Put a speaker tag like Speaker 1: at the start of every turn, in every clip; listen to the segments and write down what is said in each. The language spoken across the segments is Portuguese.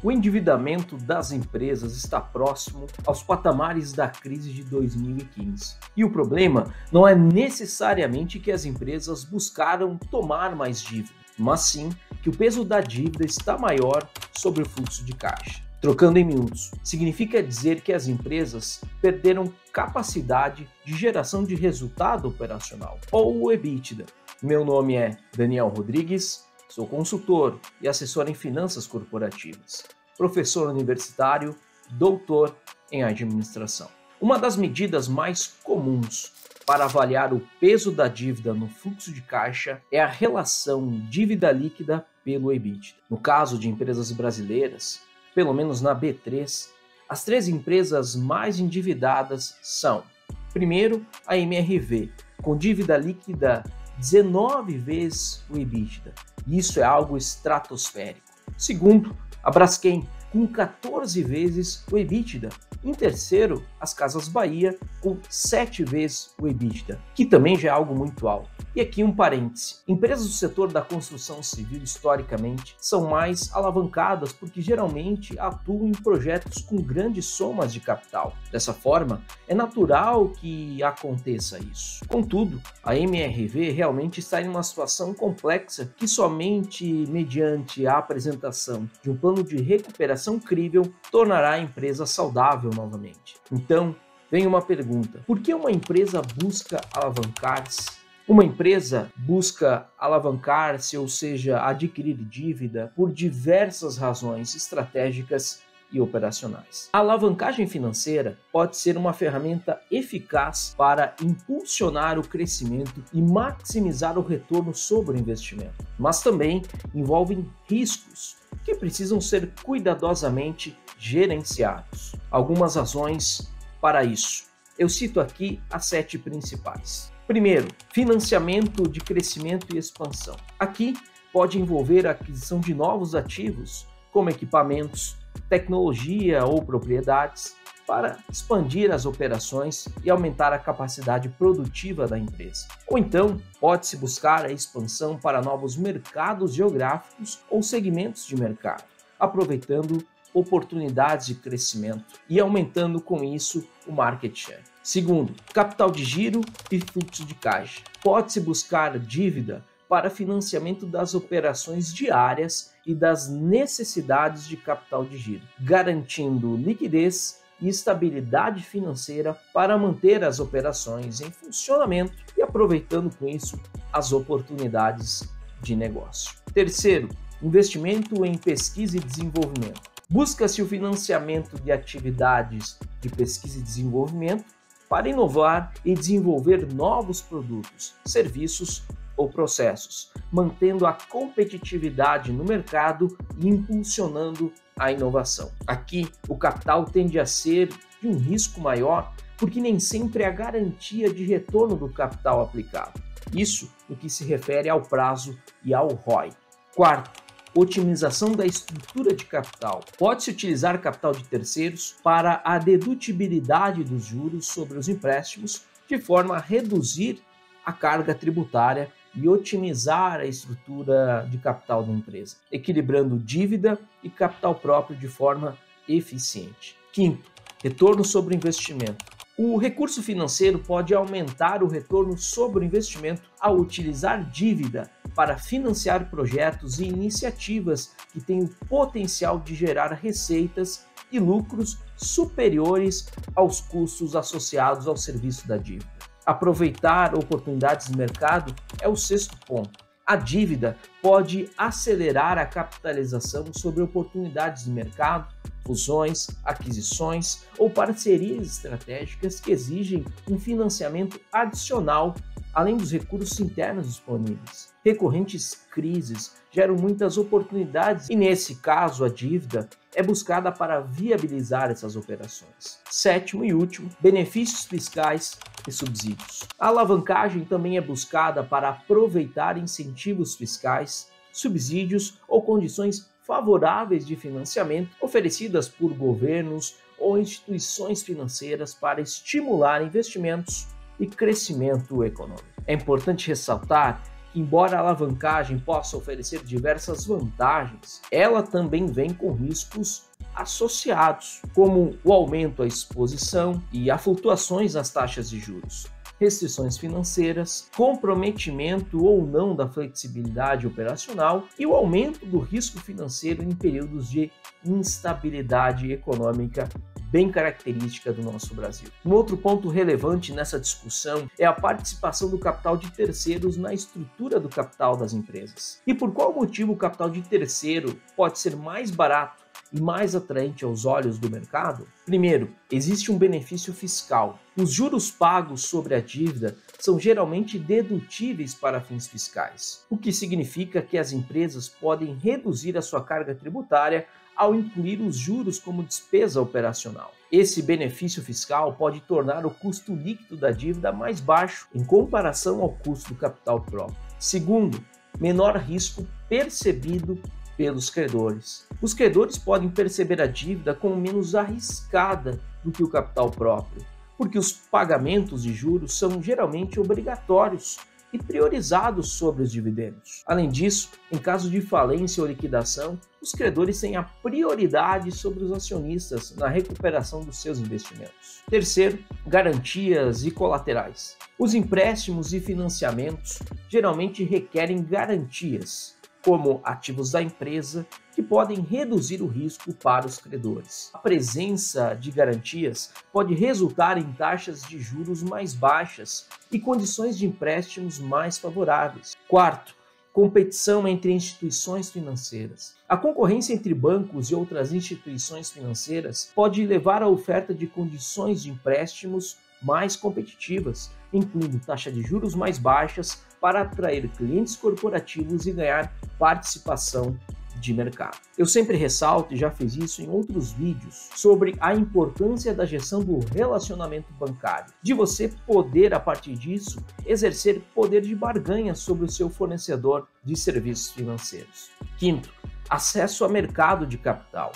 Speaker 1: O endividamento das empresas está próximo aos patamares da crise de 2015. E o problema não é necessariamente que as empresas buscaram tomar mais dívida, mas sim que o peso da dívida está maior sobre o fluxo de caixa. Trocando em miúdos, significa dizer que as empresas perderam capacidade de geração de resultado operacional, ou o EBITDA. Meu nome é Daniel Rodrigues, sou consultor e assessor em finanças corporativas, professor universitário, doutor em administração. Uma das medidas mais comuns para avaliar o peso da dívida no fluxo de caixa é a relação dívida líquida pelo EBITDA. No caso de empresas brasileiras, pelo menos na B3, as 3 empresas mais endividadas são, primeiro, a MRV, com dívida líquida 19 vezes o EBITDA. Isso é algo estratosférico. Segundo, a Braskem, com 14 vezes o EBITDA. Em terceiro, as Casas Bahia, com 7 vezes o EBITDA, que também já é algo muito alto. E aqui um parêntese. Empresas do setor da construção civil, historicamente, são mais alavancadas porque geralmente atuam em projetos com grandes somas de capital. Dessa forma, é natural que aconteça isso. Contudo, a MRV realmente está em uma situação complexa que somente mediante a apresentação de um plano de recuperação crível tornará a empresa saudável novamente. Então, vem uma pergunta: por que uma empresa busca alavancar-se? Uma empresa busca alavancar-se, ou seja, adquirir dívida, por diversas razões estratégicas e operacionais. A alavancagem financeira pode ser uma ferramenta eficaz para impulsionar o crescimento e maximizar o retorno sobre o investimento, mas também envolvem riscos que precisam ser cuidadosamente gerenciados. Algumas razões para isso. Eu cito aqui as 7 principais. Primeiro, financiamento de crescimento e expansão. Aqui pode envolver a aquisição de novos ativos, como equipamentos, tecnologia ou propriedades, para expandir as operações e aumentar a capacidade produtiva da empresa. Ou então, pode-se buscar a expansão para novos mercados geográficos ou segmentos de mercado, aproveitando oportunidades de crescimento e aumentando com isso o market share. Segundo, capital de giro e fluxo de caixa. Pode-se buscar dívida para financiamento das operações diárias e das necessidades de capital de giro, garantindo liquidez e estabilidade financeira para manter as operações em funcionamento e aproveitando com isso as oportunidades de negócio. Terceiro, investimento em pesquisa e desenvolvimento. Busca-se o financiamento de atividades de pesquisa e desenvolvimento para inovar e desenvolver novos produtos, serviços ou processos, mantendo a competitividade no mercado e impulsionando a inovação. Aqui, o capital tende a ser de um risco maior, porque nem sempre há garantia de retorno do capital aplicado. Isso no que se refere ao prazo e ao ROI. Quarto, otimização da estrutura de capital. Pode-se utilizar capital de terceiros para a dedutibilidade dos juros sobre os empréstimos, de forma a reduzir a carga tributária e otimizar a estrutura de capital da empresa, equilibrando dívida e capital próprio de forma eficiente. Quinto, retorno sobre o investimento. O recurso financeiro pode aumentar o retorno sobre o investimento ao utilizar dívida para financiar projetos e iniciativas que têm o potencial de gerar receitas e lucros superiores aos custos associados ao serviço da dívida. Aproveitar oportunidades de mercado é o sexto ponto. A dívida pode acelerar a capitalização sobre oportunidades de mercado, fusões, aquisições ou parcerias estratégicas que exigem um financiamento adicional, além dos recursos internos disponíveis. Recorrentes crises geram muitas oportunidades e, nesse caso, a dívida é buscada para viabilizar essas operações. Sétimo e último, benefícios fiscais e subsídios. A alavancagem também é buscada para aproveitar incentivos fiscais, subsídios ou condições favoráveis de financiamento oferecidas por governos ou instituições financeiras para estimular investimentos e crescimento econômico. É importante ressaltar que, embora a alavancagem possa oferecer diversas vantagens, ela também vem com riscos associados, como o aumento à exposição e a flutuações nas taxas de juros, restrições financeiras, comprometimento ou não da flexibilidade operacional e o aumento do risco financeiro em períodos de instabilidade econômica bem característica do nosso Brasil. Um outro ponto relevante nessa discussão é a participação do capital de terceiros na estrutura do capital das empresas. E por qual motivo o capital de terceiro pode ser mais barato e mais atraente aos olhos do mercado? Primeiro, existe um benefício fiscal. Os juros pagos sobre a dívida são geralmente dedutíveis para fins fiscais, o que significa que as empresas podem reduzir a sua carga tributária ao incluir os juros como despesa operacional. Esse benefício fiscal pode tornar o custo líquido da dívida mais baixo em comparação ao custo do capital próprio. Segundo, menor risco percebido pelos credores. Os credores podem perceber a dívida como menos arriscada do que o capital próprio, porque os pagamentos de juros são geralmente obrigatórios e priorizados sobre os dividendos. Além disso, em caso de falência ou liquidação, os credores têm a prioridade sobre os acionistas na recuperação dos seus investimentos. Terceiro, garantias e colaterais. Os empréstimos e financiamentos geralmente requerem garantias, como ativos da empresa, que podem reduzir o risco para os credores. A presença de garantias pode resultar em taxas de juros mais baixas e condições de empréstimos mais favoráveis. Quarto, competição entre instituições financeiras. A concorrência entre bancos e outras instituições financeiras pode levar à oferta de condições de empréstimos mais competitivas, incluindo taxa de juros mais baixas para atrair clientes corporativos e ganhar participação de mercado. Eu sempre ressalto, e já fiz isso em outros vídeos, sobre a importância da gestão do relacionamento bancário, de você poder, a partir disso, exercer poder de barganha sobre o seu fornecedor de serviços financeiros. Quinto, acesso a mercado de capital.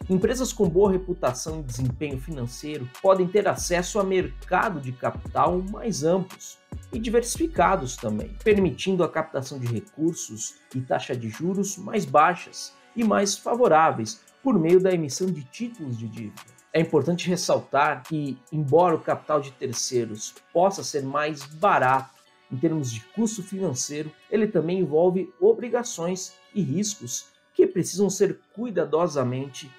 Speaker 1: Empresas com boa reputação e desempenho financeiro podem ter acesso a mercado de capital mais amplos e diversificados também, permitindo a captação de recursos e taxa de juros mais baixas e mais favoráveis por meio da emissão de títulos de dívida. É importante ressaltar que, embora o capital de terceiros possa ser mais barato em termos de custo financeiro, ele também envolve obrigações e riscos que precisam ser cuidadosamente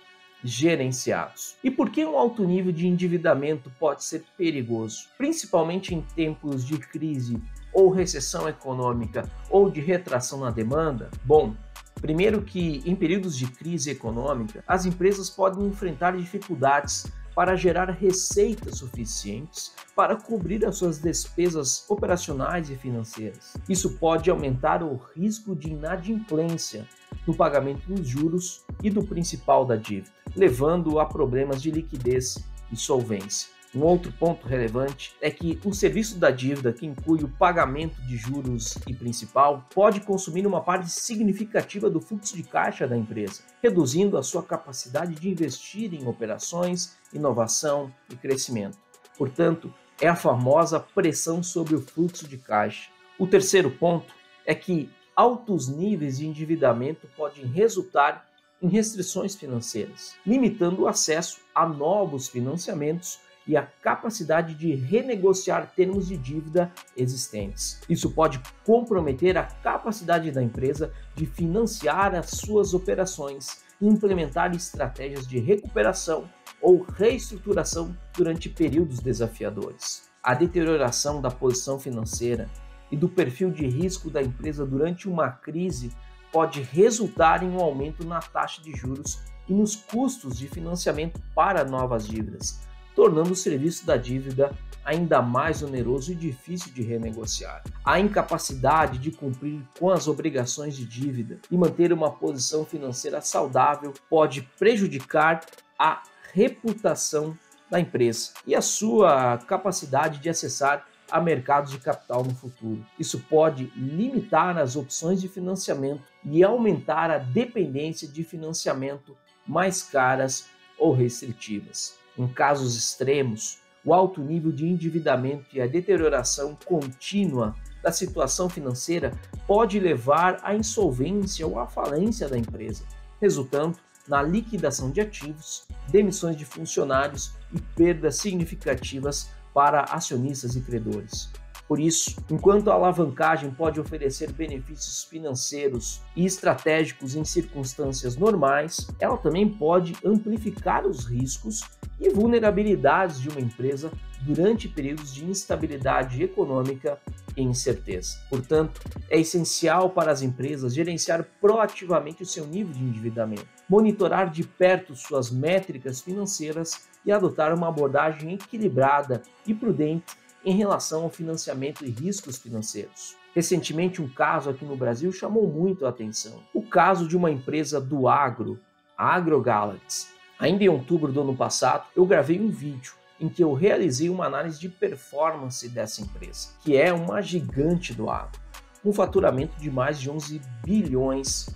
Speaker 1: gerenciados. E por que um alto nível de endividamento pode ser perigoso? Principalmente em tempos de crise ou recessão econômica ou de retração na demanda? Bom, primeiro que em períodos de crise econômica, as empresas podem enfrentar dificuldades para gerar receitas suficientes para cobrir as suas despesas operacionais e financeiras. Isso pode aumentar o risco de inadimplência no pagamento dos juros e do principal da dívida, levando a problemas de liquidez e solvência. Um outro ponto relevante é que o serviço da dívida, que inclui o pagamento de juros e principal, pode consumir uma parte significativa do fluxo de caixa da empresa, reduzindo a sua capacidade de investir em operações, inovação e crescimento. Portanto, é a famosa pressão sobre o fluxo de caixa. O terceiro ponto é que altos níveis de endividamento podem resultar em restrições financeiras, limitando o acesso a novos financiamentos e a capacidade de renegociar termos de dívida existentes. Isso pode comprometer a capacidade da empresa de financiar as suas operações e implementar estratégias de recuperação ou reestruturação durante períodos desafiadores. A deterioração da posição financeira e do perfil de risco da empresa durante uma crise pode resultar em um aumento na taxa de juros e nos custos de financiamento para novas dívidas, tornando o serviço da dívida ainda mais oneroso e difícil de renegociar. A incapacidade de cumprir com as obrigações de dívida e manter uma posição financeira saudável pode prejudicar a reputação da empresa e a sua capacidade de acessar a mercados de capital no futuro. Isso pode limitar as opções de financiamento e aumentar a dependência de financiamento mais caras ou restritivas. Em casos extremos, o alto nível de endividamento e a deterioração contínua da situação financeira pode levar à insolvência ou à falência da empresa, resultando na liquidação de ativos, demissões de funcionários e perdas significativas para acionistas e credores. Por isso, enquanto a alavancagem pode oferecer benefícios financeiros e estratégicos em circunstâncias normais, ela também pode amplificar os riscos e vulnerabilidades de uma empresa durante períodos de instabilidade econômica e incerteza. Portanto, é essencial para as empresas gerenciar proativamente o seu nível de endividamento, monitorar de perto suas métricas financeiras e adotar uma abordagem equilibrada e prudente em relação ao financiamento e riscos financeiros. Recentemente, um caso aqui no Brasil chamou muito a atenção. O caso de uma empresa do agro, a AgroGalaxy. Ainda em outubro do ano passado, eu gravei um vídeo em que eu realizei uma análise de performance dessa empresa, que é uma gigante do agro, com faturamento de mais de 11 bilhões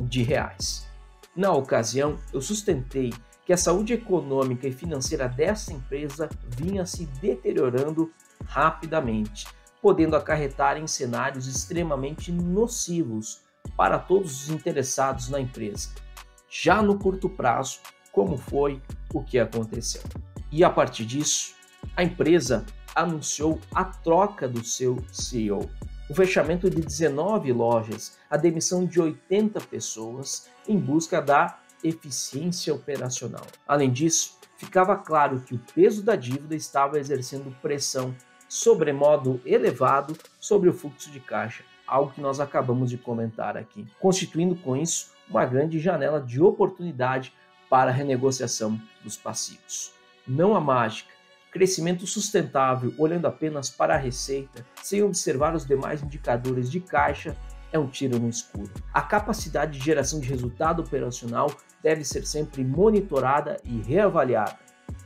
Speaker 1: de reais. Na ocasião, eu sustentei que a saúde econômica e financeira dessa empresa vinha se deteriorando rapidamente, podendo acarretar em cenários extremamente nocivos para todos os interessados na empresa, já no curto prazo, como foi o que aconteceu. E a partir disso, a empresa anunciou a troca do seu CEO, o fechamento de 19 lojas, a demissão de 80 pessoas em busca da eficiência operacional. Além disso, ficava claro que o peso da dívida estava exercendo pressão sobremodo elevado sobre o fluxo de caixa, algo que nós acabamos de comentar aqui, constituindo com isso uma grande janela de oportunidade para a renegociação dos passivos. Não há mágica, crescimento sustentável olhando apenas para a receita, sem observar os demais indicadores de caixa, é um tiro no escuro. A capacidade de geração de resultado operacional deve ser sempre monitorada e reavaliada.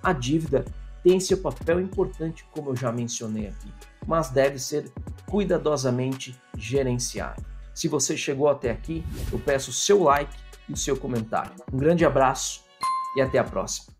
Speaker 1: A dívida tem seu papel importante, como eu já mencionei aqui, mas deve ser cuidadosamente gerenciada. Se você chegou até aqui, eu peço o seu like e o seu comentário. Um grande abraço e até a próxima.